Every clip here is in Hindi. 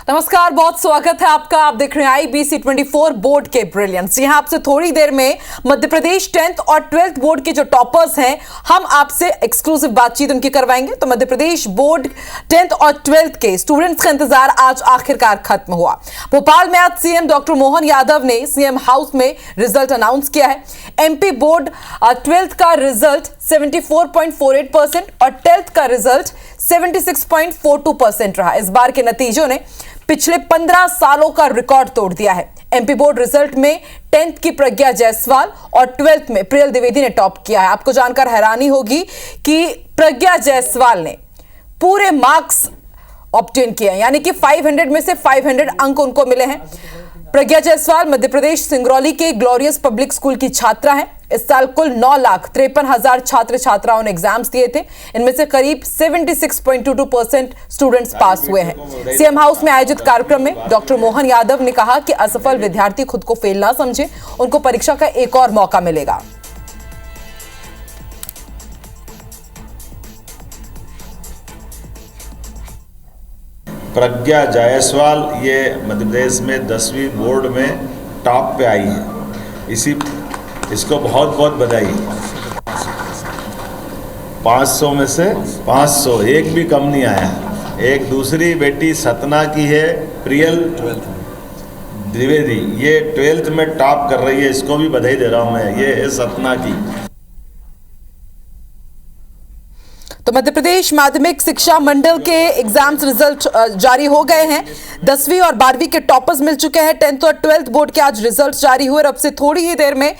नमस्कार, बहुत स्वागत है आपका। आप देख रहे हैं IBC 24 बोर्ड के ब्रिलियंस। यहां आपसे थोड़ी देर में मध्य प्रदेश 10th और 12th बोर्ड के जो टॉपर्स हैं, हम आपसे एक्सक्लूसिव बातचीत उनकी करवाएंगे। तो मध्य प्रदेश बोर्ड 10th और 12th के स्टूडेंट्स का इंतजार आज आखिरकार खत्म हुआ। भोपाल में आज सीएम डॉक्टर मोहन यादव ने सीएम हाउस में रिजल्ट अनाउंस किया है। MP बोर्ड 12th का रिजल्ट 74.48% और 10th का रिजल्ट 76.42% रहा। इस बार के नतीजों ने पिछले 15 सालों का रिकॉर्ड तोड़ दिया है। MP बोर्ड रिजल्ट में 10th की प्रज्ञा जायसवाल और 12th में प्रियल द्विवेदी ने टॉप किया है। आपको जानकर हैरानी होगी कि प्रज्ञा जायसवाल ने पूरे मार्क्स ऑब्टेन किए हैं, यानी कि 500 में से 500 अंक उनको मिले हैं। प्रज्ञा जायसवाल मध्य प्रदेश सिंगरौली के ग्लोरियस पब्लिक स्कूल की छात्रा हैं। इस साल कुल 9,53,000 छात्र छात्राओं ने एग्जाम्स दिए थे। इनमें से करीब 76.22% स्टूडेंट्स पास हुए हैं। सीएम हाउस में आयोजित कार्यक्रम में डॉक्टर मोहन यादव ने कहा कि असफल विद्यार्थी खुद को फेल ना समझे, उनको परीक्षा का एक और मौका मिलेगा। प्रज्ञा जायसवाल ये मध्य प्रदेश में 10वीं बोर्ड में टॉप पे आई है। इसको बहुत बहुत बधाई। 500 में से 500, एक भी कम नहीं आया। एक दूसरी बेटी सतना की है प्रियल द्विवेदी, ये 12th में टॉप कर रही है। इसको भी बधाई दे रहा हूँ मैं, ये है सतना की। तो मध्य प्रदेश माध्यमिक शिक्षा मंडल के एग्जाम्स रिजल्ट जारी हो गए हैं। 10वीं और 12वीं के टॉपर्स मिल चुके हैं। 10th और 12th बोर्ड के आज रिजल्ट जारी हुए और अब से थोड़ी ही देर में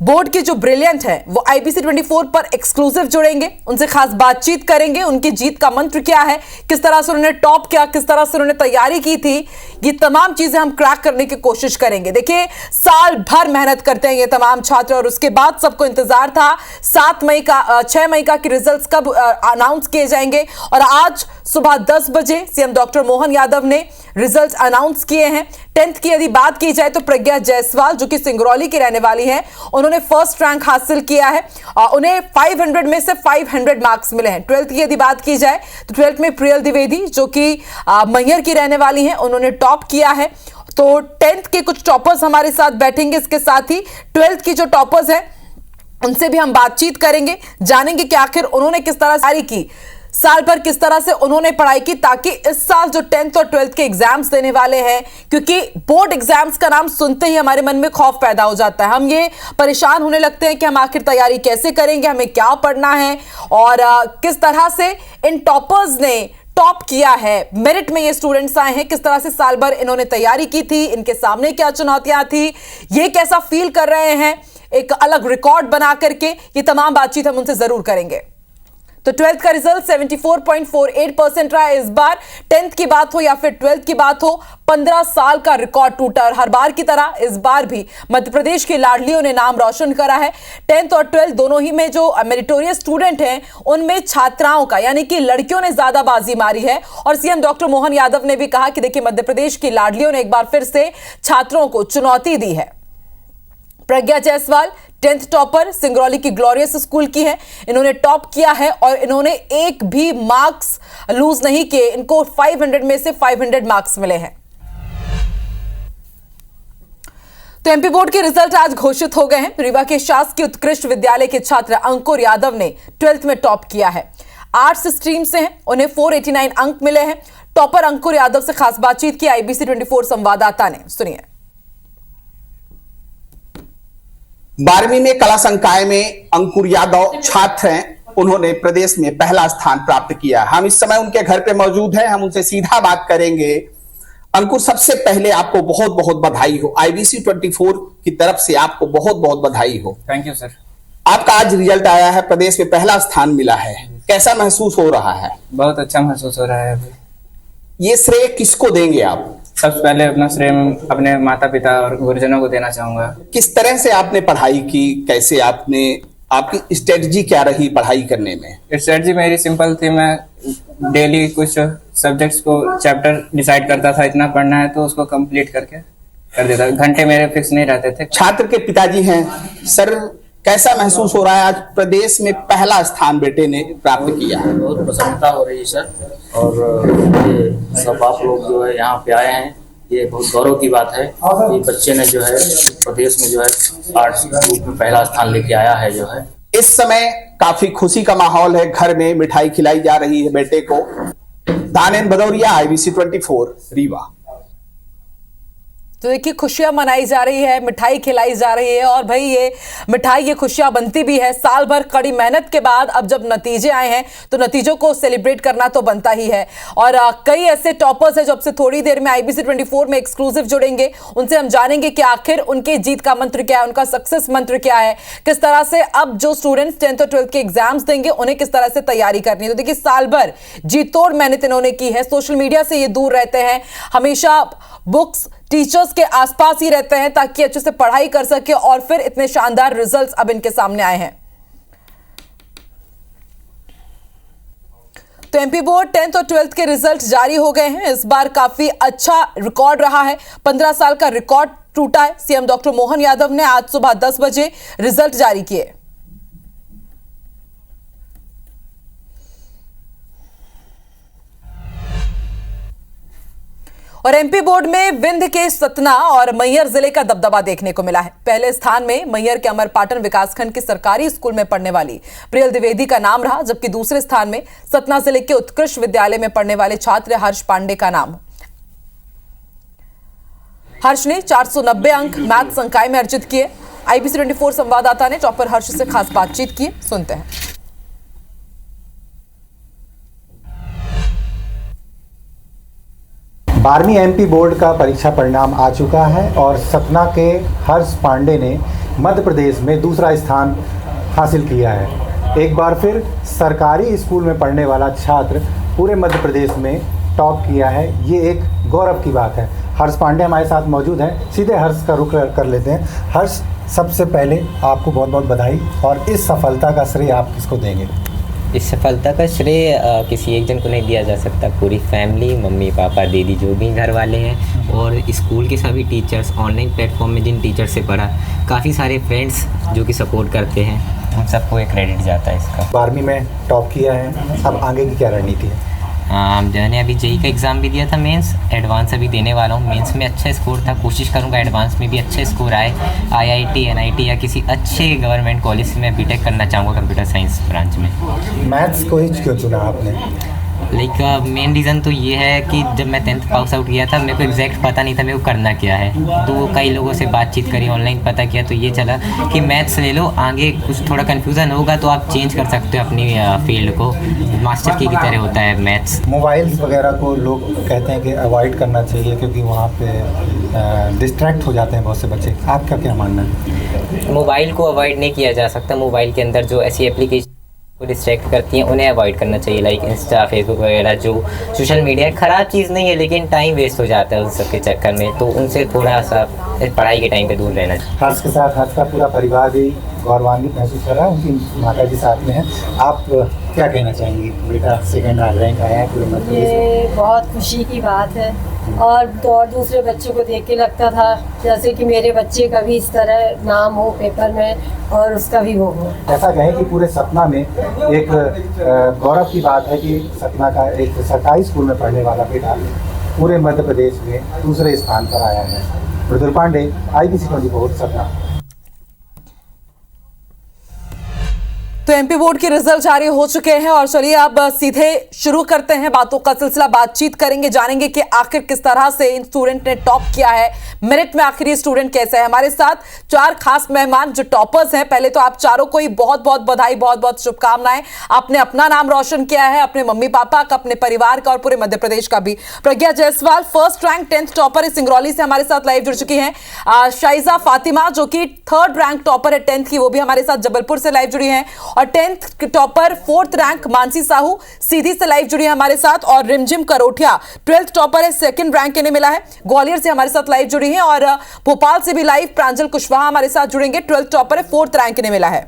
बोर्ड के जो ब्रिलियंट हैं वो IBC 24 पर एक्सक्लूसिव जुड़ेंगे, उनसे खास बातचीत करेंगे। उनकी जीत का मंत्र क्या है, किस तरह से उन्होंने टॉप किया, किस तरह से उन्होंने तैयारी की थी, ये तमाम चीजें हम क्रैक करने की कोशिश करेंगे। देखिए, साल भर मेहनत करते हैं ये तमाम छात्र और उसके बाद सबको इंतजार था 6 मई का कि रिजल्ट्स कब अनाउंस किए जाएंगे। और आज सुबह 10 बजे सीएम डॉक्टर मोहन यादव ने रिजल्ट अनाउंस किए हैं। 10th की यदि बात की जाए तो प्रज्ञा जायसवाल, जो कि सिंगरौली की रहने वाली हैं, उन्होंने फर्स्ट रैंक हासिल किया है। उन्हें 500 में से 500 मार्क्स मिले हैं। 12th की यदि बात की जाए तो 12th में प्रियल द्विवेदी, जो कि मैहर की रहने वाली हैं, उन्होंने टॉप किया है। तो 10th के कुछ टॉपर्स हमारे साथ बैठेंगे। इसके साथ ही 12th की जो टॉपर्स हैं उनसे भी हम बातचीत करेंगे, जानेंगे कि आखिर उन्होंने किस तरह तैयारी की, साल भर किस तरह से उन्होंने पढ़ाई की, ताकि इस साल जो 10th और 12th के एग्जाम्स देने वाले हैं, क्योंकि बोर्ड एग्जाम्स का नाम सुनते ही हमारे मन में खौफ पैदा हो जाता है। हम ये परेशान होने लगते हैं कि हम आखिर तैयारी कैसे करेंगे, हमें क्या पढ़ना है और किस तरह से इन टॉपर्स ने टॉप किया है। मेरिट में ये स्टूडेंट्स आए हैं, किस तरह से साल भर इन्होंने तैयारी की थी, इनके सामने क्या चुनौतियां थी, ये कैसा फील कर रहे हैं एक अलग रिकॉर्ड बना करके, ये तमाम बातचीत हम उनसे जरूर करेंगे। तो 12th का रिजल्ट 74.48% रहा है इस बार। 10th की बात हो या फिर 12th की बात हो, 15 साल का रिकॉर्ड टूटा और हर बार की तरह इस बार भी मध्य प्रदेश की लाडलियों ने नाम रोशन करा है। 10th और 12th दोनों ही में जो मेरिटोरियस स्टूडेंट हैं, उनमें छात्राओं का यानी कि लड़कियों ने ज्यादा बाजी मारी है। और सीएम डॉक्टर मोहन यादव ने भी कहा कि देखिए, मध्य प्रदेश की लाडलियों ने एक बार फिर से छात्रों को चुनौती दी है। प्रज्ञा जायसवाल 10th टॉपर सिंगरौली की ग्लोरियस स्कूल की है। इन्होंने टॉप किया है और इन्होंने एक भी मार्क्स लूज नहीं किए। इनको 500 में से 500 मार्क्स मिले हैं। तो MP बोर्ड के रिजल्ट आज घोषित हो गए हैं। रीवा के शासकीय उत्कृष्ट विद्यालय के छात्र अंकुर यादव ने 12th में टॉप किया है। आर्ट्स स्ट्रीम से हैं, उन्हें 489 अंक मिले हैं। टॉपर अंकुर यादव से खास बातचीत की IBC 24 संवाददाता ने, सुनिए। 12वीं में कला संकाय में अंकुर यादव छात्र हैं, उन्होंने प्रदेश में पहला स्थान प्राप्त किया। हम इस समय उनके घर पे मौजूद हैं, हम उनसे सीधा बात करेंगे। अंकुर, सबसे पहले आपको बहुत बहुत बधाई हो। IBC 24 की तरफ से आपको बहुत बहुत बधाई हो। Thank you sir. आपका आज रिजल्ट आया है, प्रदेश में पहला स्थान मिला है, कैसा महसूस हो रहा है? बहुत अच्छा महसूस हो रहा है। अभी ये श्रेय किसको देंगे आप? सबसे पहले अपना श्रेय अपने माता पिता और गुरुजनों को देना चाहूंगा। किस तरह से आपने पढ़ाई की, कैसे आपकी स्ट्रेटजी क्या रही पढ़ाई करने में? स्ट्रेटजी मेरी सिंपल थी। मैं डेली कुछ सब्जेक्ट्स को चैप्टर डिसाइड करता था, इतना पढ़ना है तो उसको कंप्लीट करके कर देता। घंटे मेरे फिक्स नहीं रहते थे। छात्र के पिताजी हैं, सर कैसा महसूस हो रहा है? आज प्रदेश में पहला स्थान बेटे ने प्राप्त किया है। बहुत प्रसन्नता हो रही है सर, और ये सब आप लोग जो है यहाँ पे आए हैं, ये बहुत गौरव की बात है। ये बच्चे ने जो है प्रदेश में जो है आर्ट्स ग्रुप में पहला स्थान लेके आया है जो है। इस समय काफी खुशी का माहौल है, घर में मिठाई खिलाई जा रही है बेटे को। दानेन भदौरिया, IBC 24 रीवा। तो देखिए खुशियां मनाई जा रही है, मिठाई खिलाई जा रही है, और भाई ये मिठाई, ये खुशियां बनती भी है। साल भर कड़ी मेहनत के बाद अब जब नतीजे आए हैं तो नतीजों को सेलिब्रेट करना तो बनता ही है। और कई ऐसे टॉपर्स हैं जो अब से थोड़ी देर में IBC 24 में एक्सक्लूसिव जुड़ेंगे। उनसे हम जानेंगे कि आखिर उनके जीत का मंत्र क्या है, उनका सक्सेस मंत्र क्या है, किस तरह से अब जो स्टूडेंट्स 10th और 12th के एग्जाम्स देंगे उन्हें किस तरह से तैयारी करनी है। तो देखिए साल भर जी तोड़ मेहनत इन्होंने की है। सोशल मीडिया से ये दूर रहते हैं, हमेशा बुक्स, टीचर्स के आसपास ही रहते हैं ताकि अच्छे से पढ़ाई कर सके, और फिर इतने शानदार रिजल्ट्स अब इनके सामने आए हैं। तो MP बोर्ड 10th और 12th के रिजल्ट जारी हो गए हैं। इस बार काफी अच्छा रिकॉर्ड रहा है, 15 साल का रिकॉर्ड टूटा है। CM डॉक्टर मोहन यादव ने आज सुबह 10 बजे रिजल्ट जारी किए। और MP बोर्ड में विंध्य के सतना और मैहर जिले का दबदबा देखने को मिला है। पहले स्थान में मैहर के अमरपाटन विकासखंड के सरकारी स्कूल में पढ़ने वाली प्रियल द्विवेदी का नाम रहा, जबकि दूसरे स्थान में सतना जिले के उत्कृष्ट विद्यालय में पढ़ने वाले छात्र हर्ष पांडे का नाम। हर्ष ने 490 अंक मैथ संकाय में अर्जित किए। IBC 24 संवाददाता ने टॉपर हर्ष से खास बातचीत की, सुनते हैं। 12वीं MP बोर्ड का परीक्षा परिणाम आ चुका है और सतना के हर्ष पांडे ने मध्य प्रदेश में दूसरा स्थान हासिल किया है। एक बार फिर सरकारी स्कूल में पढ़ने वाला छात्र पूरे मध्य प्रदेश में टॉप किया है, ये एक गौरव की बात है। हर्ष पांडे हमारे साथ मौजूद हैं, सीधे हर्ष का रुख कर लेते हैं। हर्ष, सबसे पहले आपको बहुत बहुत बधाई, और इस सफलता का श्रेय आप किसको देंगे? इस सफलता का श्रेय किसी एक जन को नहीं दिया जा सकता। पूरी फैमिली, मम्मी पापा, दीदी, जो भी घर वाले हैं, और स्कूल के सभी टीचर्स, ऑनलाइन प्लेटफॉर्म में जिन टीचर से पढ़ा, काफ़ी सारे फ्रेंड्स जो कि सपोर्ट करते हैं, उन सबको एक क्रेडिट जाता है इसका। 12वीं में टॉप किया है, अब आगे की क्या रणनीति है? मैंने अभी JEE का एग्ज़ाम भी दिया था, मेंस, एडवांस अभी देने वाला हूँ। मेंस में अच्छा स्कोर था, कोशिश करूँगा एडवांस में भी अच्छा स्कोर आए। IIT, NIT या किसी अच्छे गवर्नमेंट कॉलेज से मैं BTech करना चाहूँगा कंप्यूटर साइंस ब्रांच में। मैथ्स को ही क्यों चुना आपने? लाइक मेन रीज़न तो ये है कि जब मैं 10th पास आउट किया था, मेरे को एग्जैक्ट पता नहीं था मेरे को करना क्या है। तो कई लोगों से बातचीत करी, ऑनलाइन पता किया, तो ये चला कि मैथ्स ले लो, आगे कुछ थोड़ा कन्फ्यूज़न होगा तो आप चेंज कर सकते हो अपनी फील्ड को। मास्टर की तरह होता है मैथ्स। मोबाइल्स वगैरह को लोग कहते हैं कि अवॉइड करना चाहिए क्योंकि वहाँ पे डिस्ट्रैक्ट हो जाते हैं बहुत से बच्चे, आपका क्या मानना है? मोबाइल को अवॉइड नहीं किया जा सकता। मोबाइल के अंदर जो ऐसी एप्लीकेशन को डिस्ट्रैक्ट करती हैं उन्हें अवॉइड करना चाहिए, लाइक इंस्टा, फेसबुक वगैरह। जो सोशल मीडिया ख़राब चीज़ नहीं है, लेकिन टाइम वेस्ट हो जाता है उन सब के चक्कर में, तो उनसे थोड़ा सा पढ़ाई के टाइम पे दूर रहना चाहिए। हर्ष के साथ हर्ष का पूरा परिवार भी गौरवान्वित महसूस कर रहा है, उनकी माता जी साथ में हैं। आप क्या कहना चाहेंगी? बेटा सेकंड रैंक आया है पूरे मध्य प्रदेश में। ये बहुत खुशी की बात है, और दूसरे बच्चों को देख के लगता था जैसे कि मेरे बच्चे का भी इस तरह नाम हो पेपर में और उसका भी वो हो। ऐसा कहें कि पूरे सतना में एक गौरव की बात है कि सतना का एक सरकारी स्कूल में पढ़ने वाला बेटा पूरे मध्य प्रदेश में दूसरे स्थान पर आया है। मृदुल पांडे, IBC 24 सतना। तो MP बोर्ड के रिजल्ट जारी हो चुके हैं, और चलिए अब सीधे शुरू करते हैं बातों का सिलसिला। बातचीत करेंगे, जानेंगे कि आखिर किस तरह से इन स्टूडेंट ने टॉप किया है, मेरिट में आखिर ये स्टूडेंट कैसे है। हमारे साथ 4 खास मेहमान जो टॉपर्स हैं। पहले तो आप चारों को ही बहुत बहुत बधाई, बहुत बहुत शुभकामनाएं। आपने अपना नाम रोशन किया है, अपने मम्मी पापा का, अपने परिवार का और पूरे मध्य प्रदेश का भी। Pragya Jaiswal first rank 10th topper Singrauli से हमारे साथ लाइव जुड़ चुकी हैं। शाइजा फातिमा जो कि 3rd रैंक टॉपर है 10th की, वो भी हमारे साथ जबलपुर से लाइव जुड़ी हैं। और 10th topper 4th rank Mansi Sahu Sidhi से लाइव जुड़ी है हमारे साथ। और रिमझिम करोठिया 12th टॉपर है, 2nd रैंक इन्हें मिला है, ग्वालियर से हमारे साथ लाइव जुड़ी हैं। और भोपाल से भी लाइव प्रांजल कुशवाहा हमारे साथ जुड़ेंगे, 12th टॉपर है, 4th रैंक इन्हें मिला है।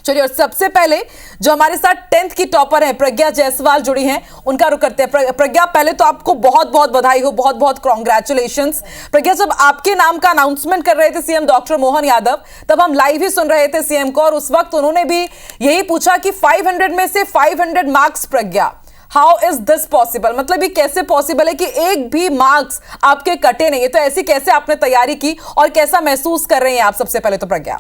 चलिए, और सबसे पहले जो हमारे साथ 10th की टॉपर हैं प्रज्ञा जायसवाल जुड़ी हैं, उनका रुख करते हैं। प्रज्ञा, पहले तो आपको बहुत बहुत बधाई हो, बहुत बहुत कॉन्ग्रेचुलेशंस। प्रज्ञा, जब आपके नाम का अनाउंसमेंट कर रहे थे सीएम डॉक्टर मोहन यादव, तब हम लाइव ही सुन रहे थे सीएम को, और उस वक्त उन्होंने भी यही पूछा कि 500 में से 500 marks Pragya, how is this possible? मतलब ये कैसे पॉसिबल है कि एक भी मार्क्स आपके कटे नहीं है? तो ऐसी कैसे आपने तैयारी की और कैसा महसूस कर रहे हैं आप? सबसे पहले तो प्रज्ञा।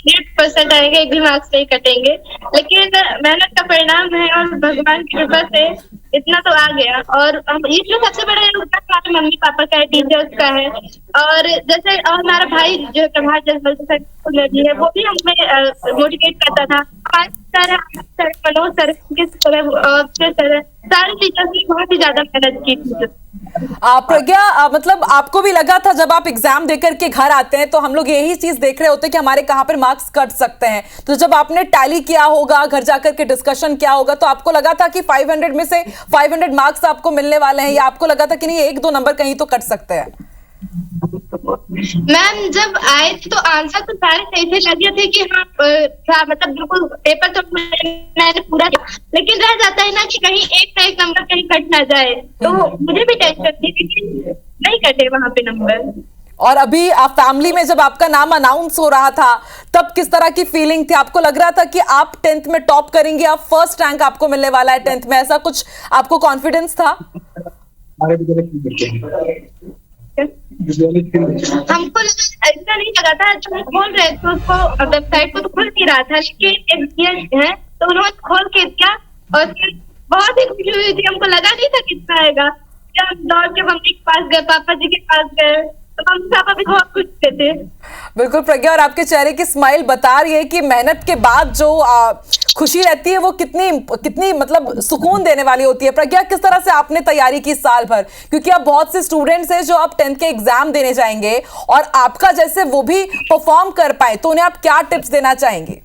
100% आएंगे, एक भी मार्क्स नहीं कटेंगे, लेकिन मेहनत का परिणाम है और भगवान की कृपा से इतना तो आ गया। और इसमें सबसे बड़ा योगदान हमारे मम्मी पापा का है, टीचर्स का है, और जैसे और हमारा भाई जो प्रभात जायसवाल है वो भी हमें मोटिवेट करता था। सर मनोज सर सारे टीचर्स ने बहुत ही ज्यादा मेहनत की थी। प्रज्ञा, मतलब आपको भी लगा था जब आप एग्जाम देकर के घर आते हैं तो हम लोग यही चीज देख रहे होते हैं कि हमारे कहां पर मार्क्स कट सकते हैं, तो जब आपने टैली किया होगा, घर जाकर के डिस्कशन किया होगा, तो आपको लगा था कि 500 में से 500 मार्क्स आपको मिलने वाले हैं, या आपको लगा था कि नहीं 1-2 नंबर कहीं तो कट सकते हैं? मैम, जब आए थे तो आंसर तो सारे सही से लगे थे कि हाँ मतलब बिल्कुल पेपर तो मैंने पूरा किया, लेकिन रह जाता है ना कि कहीं एक ना एक नंबर कहीं कट ना जाए, तो मुझे भी टेंशन थी कि नहीं कटे वहां पे नंबर। और अभी आप फैमिली में जब आपका नाम अनाउंस हो रहा था तब किस तरह की फीलिंग थी? आपको लग रहा था कि आप 10th में टॉप करेंगे, आप फर्स्ट रैंक आपको मिलने वाला है 10th में, ऐसा कुछ आपको कॉन्फिडेंस था? हमको ऐसा नहीं लगा था, जब हम खोल रहे थे उसको वेबसाइट को तो खुल नहीं रहा था, लेकिन एक्सपीरियंस है तो उन्होंने खोल के दिया और फिर बहुत ही खुशी हुई थी। हमको लगा नहीं था कितना आएगा। जब दौड़ के मम्मी के पास गए, पापा जी के पास गए, तो मम्मी पापा भी बहुत खुश थे। बिल्कुल प्रज्ञा, और आपके चेहरे की स्माइल बता रही है कि मेहनत के बाद जो खुशी रहती है वो कितनी मतलब सुकून देने वाली होती है। प्रज्ञा, किस तरह से आपने तैयारी की साल भर? क्योंकि अब बहुत से स्टूडेंट्स हैं जो अब 10th के एग्जाम देने जाएंगे और आपका जैसे वो भी परफॉर्म कर पाए, तो उन्हें आप क्या टिप्स देना चाहेंगे?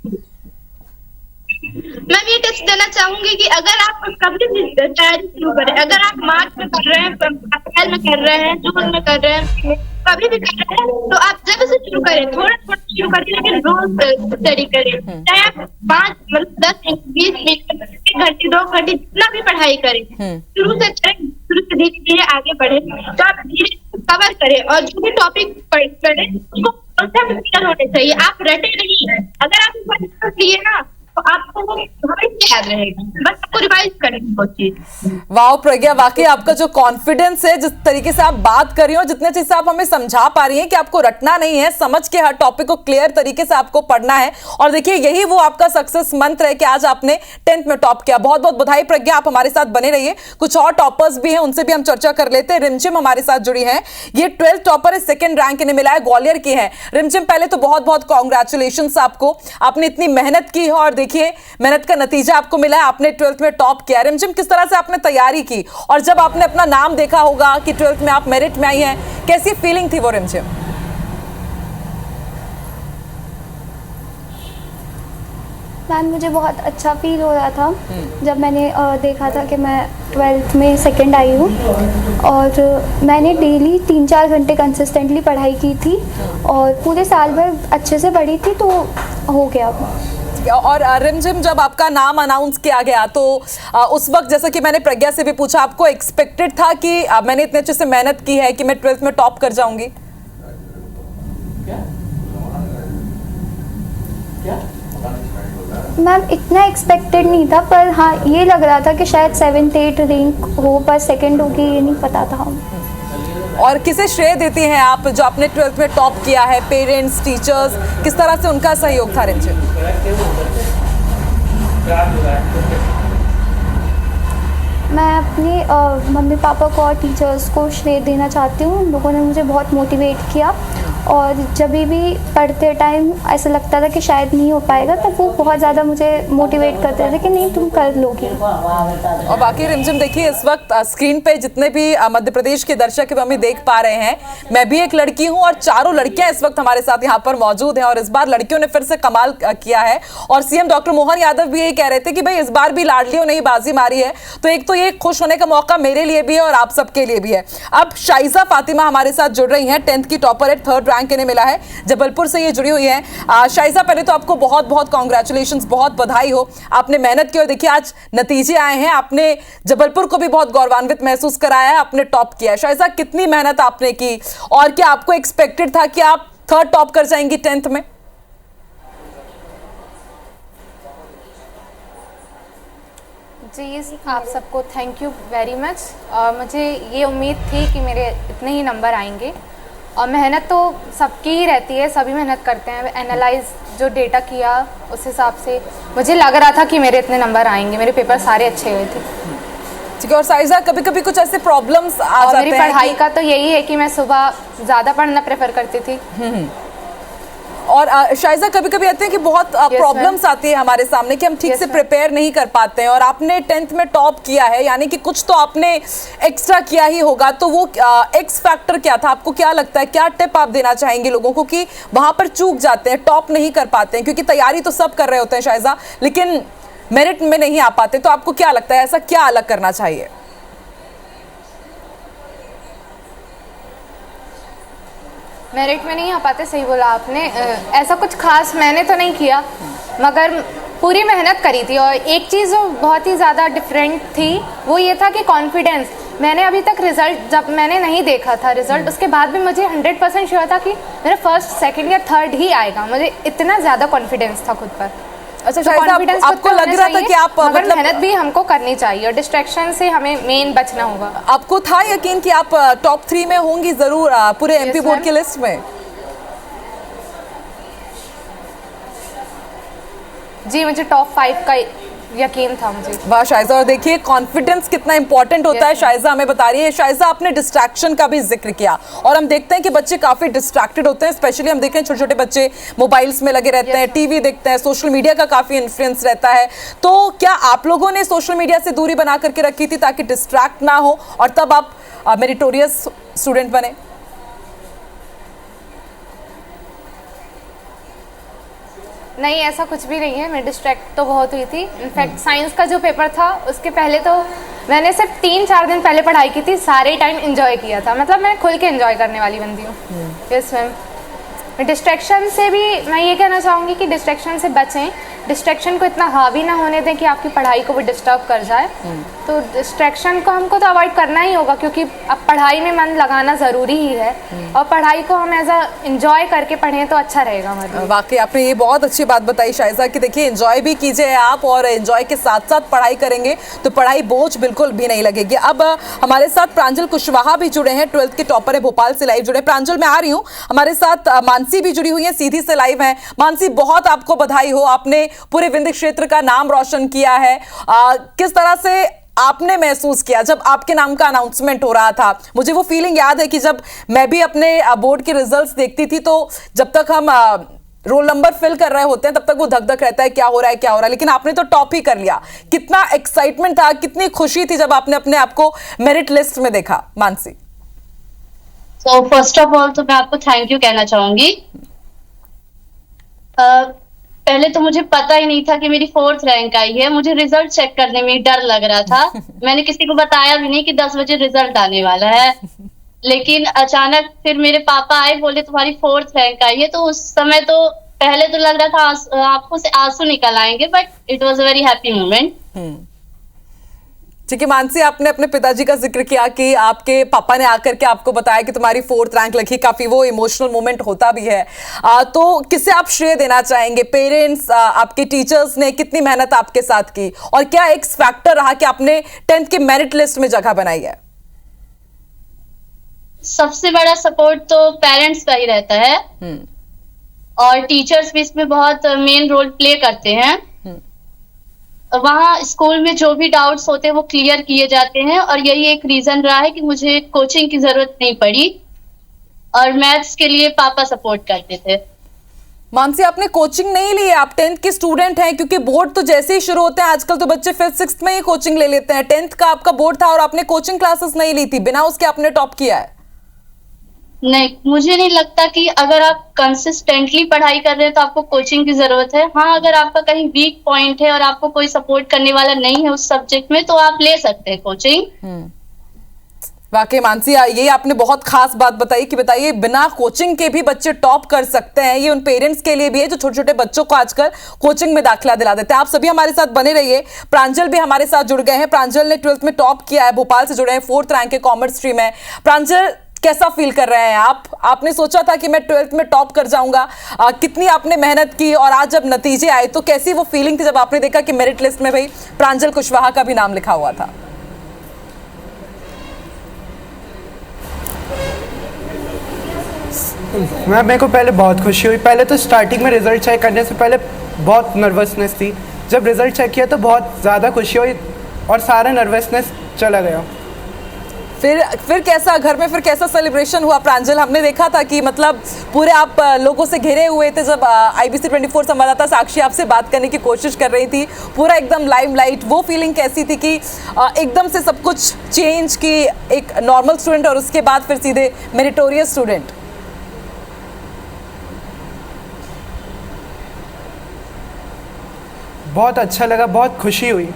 मैं ये टिप्स देना चाहूंगी कि अगर आप कभी भी तैयारी शुरू करें, अगर आप मार्च में कर रहे हैं, अप्रैल में कर रहे हैं, जून में कर रहे हैं, कभी भी कर रहे हैं, तो आप जब से शुरू करें, थोड़ा थोड़ा शुरू करें, लेकिन रोज स्टडी करें। चाहे आप 5 मतलब 10 20 मिनट, 1 घंटे 2 घंटे जितना भी पढ़ाई करें, शुरू से करें, शुरू से धीरे धीरे आगे बढ़े, तो आप धीरे कवर करें और जो भी टॉपिक पढ़ें उसको क्लियर होने चाहिए। आप रटे नहीं, अगर आप लिए ना तो आपको वो याद रहेगा, बस आपको रिवाइज करनी वो चीज। वाह प्रज्ञा, वाकई आपका जो कॉन्फिडेंस है, जिस तरीके से आप बात कर रही हो, जितने अच्छे से आप हमें समझा पा रही हैं कि आपको रटना नहीं है, समझ के हर टॉपिक को क्लियर तरीके से आपको पढ़ना है। और देखिए यही वो आपका सक्सेस मंत्र है कि आज आपने 10th में टॉप किया। बहुत बहुत बधाई प्रज्ञा, आप हमारे साथ बने रहिए। कुछ और टॉपर्स भी हैं, उनसे भी हम चर्चा कर लेते हैं। रिमझिम हमारे साथ जुड़ी है, ये 12th टॉपर है, 2nd रैंक इन्हें मिला है, ग्वालियर की है। रिमझिम, पहले तो बहुत बहुत कॉन्ग्रेचुलेशन आपको, आपने इतनी मेहनत की है और देखिए मेहनत का नतीजा आपको मिला है, आपने 12th में टॉप किया। रिमझिम, किस तरह से आपने तैयारी की और जब आपने अपना नाम देखा होगा कि 12th में आप मेरिट में आई हैं, कैसी फीलिंग थी वो रिमझिम? मैम, मुझे बहुत अच्छा फील हो रहा था जब मैंने देखा था कि मैं 12th में 2nd आई हूँ, और मैंने डेली 3-4 घंटे कंसिस्टेंटली पढ़ाई की थी और पूरे साल भर अच्छे से पढ़ी थी, तो हो गया। और रिमझिम, जब आपका नाम अनाउंस किया गया तो उस वक्त जैसा कि मैंने प्रज्ञा से भी पूछा, आपको एक्सपेक्टेड था कि मैंने इतने अच्छे से मेहनत की है कि मैं 12th में टॉप कर जाऊंगी? मैम, इतना एक्सपेक्टेड नहीं था, पर हाँ ये लग रहा था कि शायद 7th-8 रैंक हो, पर 2nd होगी ये नहीं पता था। और किसे श्रेय देती हैं आप जो आपने 12th में टॉप किया है? पेरेंट्स, टीचर्स, किस तरह से उनका सहयोग था रिमझिम? मैं अपने मम्मी पापा को और टीचर्स को श्रेय देना चाहती हूँ। उन लोगों ने मुझे बहुत मोटिवेट किया और जब भी पढ़ते टाइम ऐसा लगता था कि शायद नहीं हो पाएगा, तब वो बहुत ज़्यादा मुझे मोटिवेट करते थे कि नहीं तुम कर लोगी। और बाकी रिमझिम देखिए इस वक्त स्क्रीन पे जितने भी मध्य प्रदेश के दर्शक हमें देख पा रहे हैं, मैं भी एक लड़की हूं और चारों लड़कियां इस वक्त हमारे साथ यहाँ पर मौजूद हैं और इस बार लड़कियों ने फिर से कमाल किया है। और सीएम डॉक्टर मोहन यादव भी यही कह रहे थे कि भाई इस बार भी लाडलियों ने ही बाजी मारी है, तो एक तो ये खुश होने का मौका मेरे लिए भी है और आप सबके लिए भी है। अब शाइजा फातिमा हमारे साथ जुड़ रही हैं, 10th की टॉपर है, 3rd रैंक इन्हें मिला है, जबलपुर से ये जुड़ी हुई है। शाइजा पहले तो आपको बहुत बहुत कॉन्ग्रेचुलेशंस, बहुत बधाई हो, आपने मेहनत की और देखिए आज नतीजे आए हैं, आपने जबलपुर को भी बहुत गौरवान्वित महसूस कराया है, आपने टॉप किया है। शाइजा कितनी मेहनत आपने की और क्या आपको एक्सपेक्टेड था कि आप 3rd टॉप कर जाएंगी 10th में? जी आप सबको थैंक यू वेरी मच। मुझे ये उम्मीद थी कि मेरे इतने ही नंबर आएंगे और मेहनत तो सबकी ही रहती है, सभी मेहनत करते हैं। एनालाइज जो डेटा किया उस हिसाब से मुझे लग रहा था कि मेरे इतने नंबर आएंगे, मेरे पेपर सारे अच्छे हुए थे। ठीक है। और साइजा कभी कभी कुछ ऐसे प्रॉब्लम्स आ जाते हैं? मेरी पढ़ाई का तो यही है कि मैं सुबह ज़्यादा पढ़ना प्रेफर करती थी। और शाइजा कभी कभी आते हैं कि बहुत प्रॉब्लम्स आती है हमारे सामने कि हम ठीक से प्रिपेयर नहीं कर पाते हैं और आपने 10th में टॉप किया है, यानी कि कुछ तो आपने एक्स्ट्रा किया ही होगा, तो वो एक्स फैक्टर क्या था? आपको क्या लगता है, क्या टिप आप देना चाहेंगे लोगों को कि वहां पर चूक जाते हैं, टॉप नहीं कर पाते हैं? क्योंकि तैयारी तो सब कर रहे होते हैं शाइजा, लेकिन मेरिट में नहीं आ पाते, तो आपको क्या लगता है ऐसा क्या अलग करना चाहिए? मेरिट में नहीं आ पाते, सही बोला आपने। ऐसा कुछ खास मैंने तो नहीं किया, मगर पूरी मेहनत करी थी। और एक चीज़ जो बहुत ही ज़्यादा डिफरेंट थी वो ये था कि कॉन्फिडेंस। मैंने अभी तक रिज़ल्ट जब मैंने नहीं देखा था रिज़ल्ट, उसके बाद भी मुझे 100% श्योर था कि मेरा 1st, 2nd या 3rd ही आएगा। मुझे इतना ज़्यादा कॉन्फिडेंस था खुद पर। अच्छा शाइजा, आपको लग रहा था कि आप मतलब मेहनत भी हमको करनी चाहिए और डिस्ट्रैक्शन से हमें मेन बचना होगा। आपको था यकीन कि आप टॉप 3 में होंगी जरूर पूरे एमपी बोर्ड की लिस्ट में? जी मुझे टॉप 5 का यकीन था मुझे। वाह शाइजा, और देखिए कॉन्फिडेंस कितना इंपॉर्टेंट होता है, शाइजा हमें बता रही है। शाइजा आपने डिस्ट्रैक्शन का भी जिक्र किया और हम देखते हैं कि बच्चे काफी डिस्ट्रैक्टेड होते हैं, स्पेशली हम देख रहे हैं छोटे छोटे बच्चे मोबाइल्स में लगे रहते हैं, टीवी देखते हैं, सोशल मीडिया का काफी इन्फ्लुएंस रहता है। तो क्या आप लोगों ने सोशल मीडिया से दूरी बना करके रखी थी ताकि डिस्ट्रैक्ट ना हो और तब आप मेरिटोरियस स्टूडेंट बने? नहीं ऐसा कुछ भी नहीं है, मैं डिस्ट्रैक्ट तो बहुत हुई थी। इनफैक्ट साइंस का जो पेपर था उसके पहले तो मैंने सिर्फ 3-4 दिन पहले पढ़ाई की थी, सारे टाइम एंजॉय किया था। मतलब मैं खुल के एंजॉय करने वाली बंदी हूँ। Yes ma'am. डिस्ट्रैक्शन से भी मैं ये कहना चाहूँगी कि डिस्ट्रैक्शन से बचें, डिस्ट्रैक्शन को इतना हावी ना होने दें कि आपकी पढ़ाई को भी डिस्टर्ब कर जाए। तो डिस्ट्रैक्शन को हमको तो अवॉइड करना ही होगा, क्योंकि अब पढ़ाई में मन लगाना ज़रूरी ही है और पढ़ाई को हम एज अ एंजॉय करके पढ़ें तो अच्छा रहेगा हमारे लिए। वाकई आपने ये बहुत अच्छी बात बताई शाइजा कि देखिए एंजॉय भी कीजिए आप और एंजॉय के साथ साथ पढ़ाई करेंगे तो पढ़ाई बोझ बिल्कुल भी नहीं लगेगी। अब हमारे साथ प्रांजल कुशवाहा भी जुड़े हैं, 12th के टॉपर है, भोपाल से लाइव जुड़े। प्रांजल मैं आ रही हूँ, हमारे साथ मानसी भी जुड़ी हुई है, सीधी से लाइव है। मानसी बहुत आपको बधाई हो, आपने पूरे विंध्य क्षेत्र का नाम रोशन किया है। किस तरह से आपने महसूस किया जब आपके नाम का अनाउंसमेंट हो रहा था? मुझे वो फीलिंग याद है कि जब मैं भी अपने बोर्ड के रिजल्ट्स देखती थी तो जब तक हम रोल नंबर फिल कर रहे होते हैं तब तक वो धक धक रहता है क्या हो रहा है क्या हो रहा है, लेकिन आपने तो टॉप ही कर लिया। कितना एक्साइटमेंट था, कितनी खुशी थी जब आपने अपने आप को मेरिट लिस्ट में देखा? मानसी तो फर्स्ट ऑफ ऑल तो मैं आपको थैंक यू कहना चाहूंगी। पहले तो मुझे पता ही नहीं था कि मेरी 4th रैंक आई है, मुझे रिजल्ट चेक करने में डर लग रहा था। मैंने किसी को बताया भी नहीं कि 10 बजे रिजल्ट आने वाला है, लेकिन अचानक फिर मेरे पापा आए, बोले तुम्हारी 4th रैंक आई है। तो उस समय तो पहले तो लग रहा था आंखों से आंसू निकल आएंगे, but it was a very happy moment. ठीक है मानसी, आपने अपने पिताजी का जिक्र किया कि आपके पापा ने आकर के आपको बताया कि तुम्हारी 4th रैंक लगी, काफी वो इमोशनल मोमेंट होता भी है। तो किससे आप श्रेय देना चाहेंगे? पेरेंट्स, आपके टीचर्स ने कितनी मेहनत आपके साथ की और क्या एक्स फैक्टर रहा कि आपने 10th के मेरिट लिस्ट में जगह बनाई है? सबसे बड़ा सपोर्ट तो पेरेंट्स का ही रहता है और टीचर्स भी इसमें बहुत मेन रोल प्ले करते हैं। वहाँ स्कूल में जो भी डाउट्स होते हैं वो क्लियर किए जाते हैं और यही एक रीजन रहा है कि मुझे कोचिंग की जरूरत नहीं पड़ी। और मैथ्स के लिए पापा सपोर्ट करते थे। मानसी, आपने कोचिंग नहीं ली है, आप 10th के स्टूडेंट हैं, क्योंकि बोर्ड तो जैसे ही शुरू होते हैं आजकल तो बच्चे 5th 6th में ही कोचिंग ले लेते हैं। 10th का आपका बोर्ड था और आपने कोचिंग क्लासेस नहीं ली थी, बिना उसके आपने टॉप किया है। नहीं, मुझे नहीं लगता कि अगर आप कंसिस्टेंटली पढ़ाई कर रहे हैं तो आपको कोचिंग की जरूरत है। हाँ, अगर आपका कहीं वीक पॉइंट है और आपको कोई सपोर्ट करने वाला नहीं है उस सब्जेक्ट में तो आप ले सकते हैं कोचिंग। वाकई मानसी, ये आपने बहुत खास बात बताई कि बताइए बिना कोचिंग के भी बच्चे टॉप कर सकते हैं। ये उन पेरेंट्स के लिए भी है जो छोटे छोटे बच्चों को आजकल कोचिंग में दाखिला दिला देते हैं। आप सभी हमारे साथ बने रहिए। प्रांजल भी हमारे साथ जुड़ गए हैं। प्रांजल ने 12th में टॉप किया है, भोपाल से जुड़े हैं, 4th रैंक है, कॉमर्स स्ट्रीम है। प्रांजल, कैसा फील कर रहे हैं आप? आपने सोचा था कि मैं 12th में टॉप कर जाऊंगा, कितनी आपने मेहनत की और आज जब नतीजे आए तो कैसी वो फीलिंग थी जब आपने देखा कि मेरिट लिस्ट में भाई प्रांजल कुशवाहा का भी नाम लिखा हुआ था? मेरे को पहले बहुत खुशी हुई। पहले तो स्टार्टिंग में रिजल्ट चेक करने से पहले बहुत नर्वसनेस थी। जब रिजल्ट चेक किया तो बहुत ज़्यादा खुशी हुई और सारा नर्वसनेस चला गया। फिर कैसा घर में फिर कैसा सेलिब्रेशन हुआ प्रांजल? हमने देखा था कि मतलब पूरे आप लोगों से घिरे हुए थे जब IBC 24 संवाददाता साक्षी आपसे बात करने की कोशिश कर रही थी, पूरा एकदम लाइमलाइट। वो फीलिंग कैसी थी कि एकदम से सब कुछ चेंज की, एक नॉर्मल स्टूडेंट और उसके बाद फिर सीधे मेरिटोरियस स्टूडेंट? बहुत अच्छा लगा, बहुत खुशी हुई।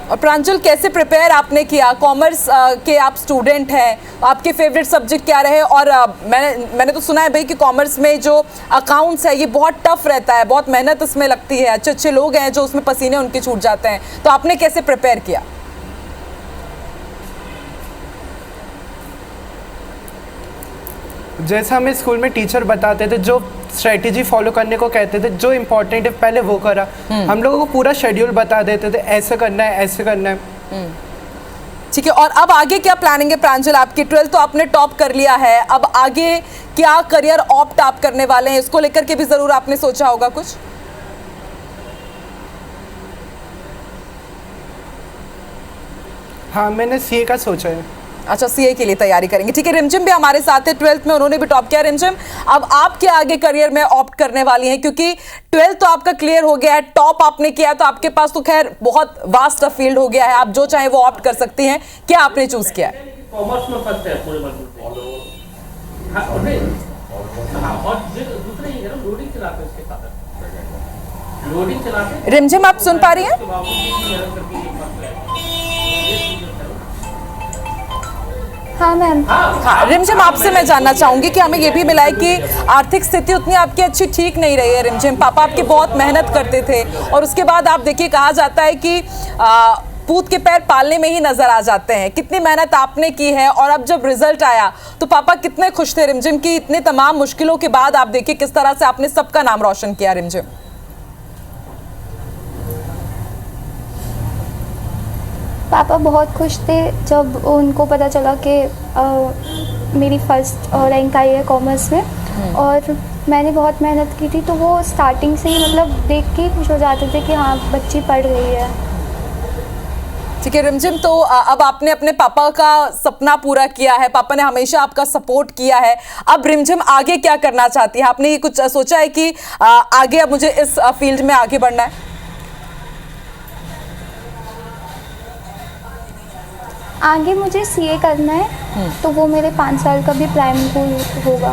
और प्रांजल, कैसे प्रिपेयर आपने किया? कॉमर्स के आप स्टूडेंट हैं, आपके फेवरेट सब्जेक्ट क्या रहे? और मैंने तो सुना है भाई कि कॉमर्स में जो अकाउंट्स है ये बहुत टफ रहता है, बहुत मेहनत इसमें लगती है, अच्छे अच्छे लोग हैं जो उसमें पसीने उनके छूट जाते हैं, तो आपने कैसे प्रिपेयर किया? जैसा हमें स्कूल में टीचर बताते थे, जो स्ट्रेटेजी फॉलो करने को कहते थे, जो इम्पोर्टेंट है पहले वो करा। हम लोगों को पूरा शेड्यूल बता देते थे, ऐसे करना है, ऐसे करना है। ठीक है, और अब आगे क्या प्लानिंग है प्रांजल आपकी? 12th तो आपने टॉप कर लिया है, अब आगे क्या करियर ऑप्ट आप करने वाले हैं? इसको लेकर के भी जरूर आपने सोचा होगा कुछ। हाँ, मैंने सीए का सोचा है। अच्छा, सीए के लिए तैयारी करेंगे। ठीक है, रिमझिम भी हमारे साथ है, 12th में उन्होंने भी टॉप किया। रिमझिम, अब आप क्या आगे करियर में ऑप्ट करने वाली हैं? क्योंकि 12th तो आपका क्लियर हो गया है, टॉप आपने किया तो आपके पास तो खैर बहुत वास्ट फील्ड हो गया है, आप जो चाहे वो ऑप्ट कर सकती हैं। क्या आपने चूज किया है? कॉमर्स में फर्स्ट है पूरे रिमझिम, आप सुन पा रही हैं? हाँ मैम। हाँ रिमझिम, आपसे मैं जानना चाहूंगी कि हमें ये भी मिला है कि आर्थिक स्थिति उतनी आपकी अच्छी ठीक नहीं रही है रिमझिम। पापा आपके बहुत मेहनत करते थे और उसके बाद आप देखिए, कहा जाता है कि पूत के पैर पालने में ही नजर आ जाते हैं। कितनी मेहनत आपने की है और अब जब रिजल्ट आया तो पापा कितने खुश थे रिमझिम की? इतने तमाम मुश्किलों के बाद आप देखिए किस तरह से आपने सबका नाम रोशन किया रिमझिम। पापा बहुत खुश थे जब उनको पता चला कि मेरी फर्स्ट रैंक आई है कॉमर्स में, और मैंने बहुत मेहनत की थी, तो वो स्टार्टिंग से ही मतलब देख के ही खुश हो जाते थे कि हाँ बच्ची पढ़ रही है। ठीक है रिमझिम, तो अब आपने अपने पापा का सपना पूरा किया है, पापा ने हमेशा आपका सपोर्ट किया है। अब रिमझिम आगे क्या करना चाहती है? आपने ये कुछ सोचा है कि आगे अब मुझे इस फील्ड में आगे बढ़ना है? आगे मुझे सीए करना है, तो वो मेरे 5 साल का भी प्राइम गोल होगा।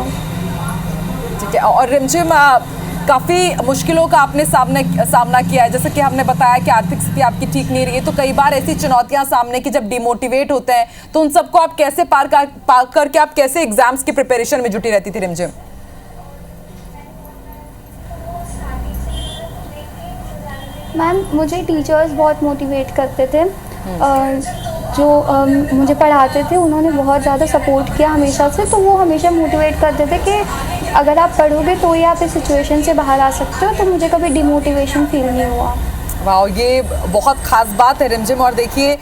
ठीक है, और रिमझिम काफ़ी मुश्किलों का आपने सामना किया है, जैसे कि हमने बताया कि आर्थिक स्थिति आपकी ठीक नहीं रही है, तो कई बार ऐसी चुनौतियां सामने की जब डिमोटिवेट होते हैं तो उन सबको आप कैसे पार करके आप कैसे एग्जाम्स की प्रिपरेशन में जुटी रहती थी रिमझिम? मैम, मुझे टीचर्स बहुत मोटिवेट करते थे, जो मुझे पढ़ाते थे उन्होंने बहुत ज़्यादा सपोर्ट किया हमेशा से, तो वो हमेशा मोटिवेट करते थे कि अगर आप पढ़ोगे तो ही आप इस सिचुएशन से बाहर आ सकते हो, तो मुझे कभी डिमोटिवेशन फील नहीं हुआ। वाह, ये बहुत खास बात है रिमझिम। और देखिए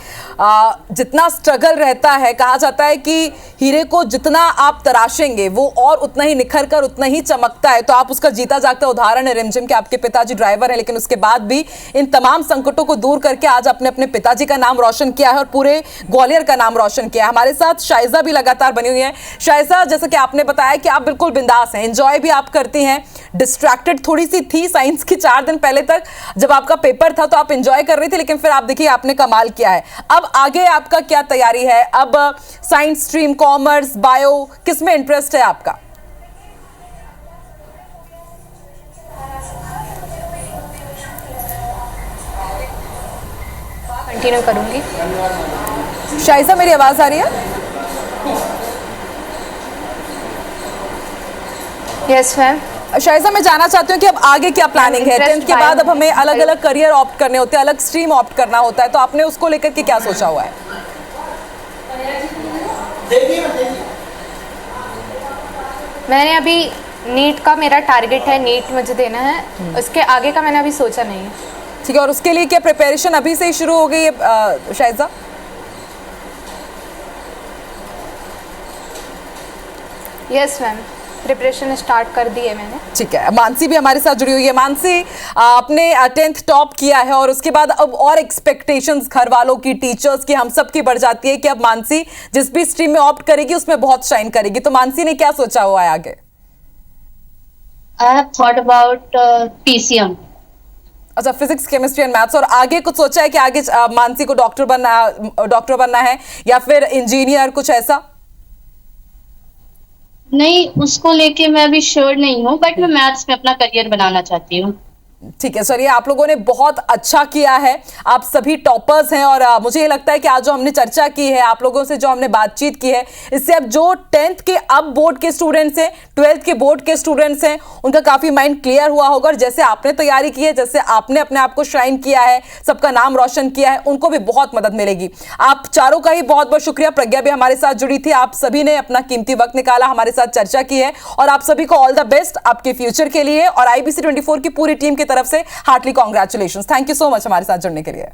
जितना स्ट्रगल रहता है, कहा जाता है कि हीरे को जितना आप तराशेंगे वो और उतना ही निखर कर उतना ही चमकता है। तो आप उसका जीता जागता उदाहरण है रिमझिम के। आपके पिताजी ड्राइवर हैं, लेकिन उसके बाद भी इन तमाम संकटों को दूर करके आज आपने अपने पिताजी का नाम रोशन किया है और पूरे ग्वालियर का नाम रोशन किया है। हमारे साथ शाइजा भी लगातार बनी हुई है। शाइजा, जैसा कि आपने बताया कि आप बिल्कुल बिंदास हैं, एंजॉय भी आप करती हैं, डिस्ट्रैक्टेड थोड़ी सी थी साइंस की 4 दिन पहले तक जब आपका पेपर था तो आप एंजॉय कर रही थी, लेकिन फिर आप देखिए आपने कमाल किया है। अब आगे आपका क्या तैयारी है? अब साइंस स्ट्रीम, कॉमर्स, बायो, किस में इंटरेस्ट है आपका? कंटिन्यू करूंगी। शाइजा, मेरी आवाज आ रही है? Yes ma'am. शाइजा, मैं जानना चाहती हूँ कि अब आगे क्या प्लानिंग है? 10th के बाद अब हमें अलग अलग करियर ऑप्ट करने होते हैं, अलग स्ट्रीम ऑप्ट करना होता है, तो आपने उसको लेकर के क्या सोचा हुआ है? मैंने अभी नीट का मेरा टारगेट है, नीट मुझे देना है, उसके आगे का मैंने अभी सोचा नहीं है। ठीक है, और उसके लिए क्या प्रिपरेशन अभी से ही शुरू हो गई है शाइजा? यस मैम, प्रिपरेशन स्टार्ट कर दी है मैंने। ठीक है, मानसी भी हमारे साथ जुड़ी हुई है। मानसी, आपने 10th टॉप किया है और उसके बाद अब और एक्सपेक्टेशंस घर वालों की, टीचर्स की, हम सब की बढ़ जाती है कि अब मानसी जिस भी स्ट्रीम में ऑप्ट करेगी उसमें बहुत शाइन करेगी। तो मानसी ने क्या सोचा हुआ है आगे? I have thought about PCM. अच्छा, फिजिक्स, केमिस्ट्री एंड मैथ्स। और आगे कुछ सोचा है कि आगे मानसी को डॉक्टर बनना है या फिर इंजीनियर, कुछ ऐसा? नहीं, उसको लेके मैं अभी श्योर नहीं हूँ, बट मैं मैथ्स में अपना करियर बनाना चाहती हूँ। ठीक है, चलिए, आप लोगों ने बहुत अच्छा किया है, आप सभी टॉपर्स हैं। और मुझे ये लगता है कि आज जो हमने चर्चा की है, आप लोगों से जो हमने बातचीत की है, इससे अब जो 10th के अब बोर्ड के स्टूडेंट्स हैं, 12th के बोर्ड के स्टूडेंट्स हैं, उनका काफी माइंड क्लियर हुआ होगा। और जैसे आपने तैयारी की है, जैसे आपने अपने आप को शाइन किया है, सबका नाम रोशन किया है, उनको भी बहुत मदद मिलेगी। आप चारों का ही बहुत बहुत शुक्रिया। प्रज्ञा भी हमारे साथ जुड़ी थी, आप सभी ने अपना कीमती वक्त निकाला, हमारे साथ चर्चा की है, और आप सभी को ऑल द बेस्ट आपके फ्यूचर के लिए। और IBC 24 की पूरी टीम की तरफ से heartly congratulations. Thank you so much हमारे साथ जुड़ने के लिए।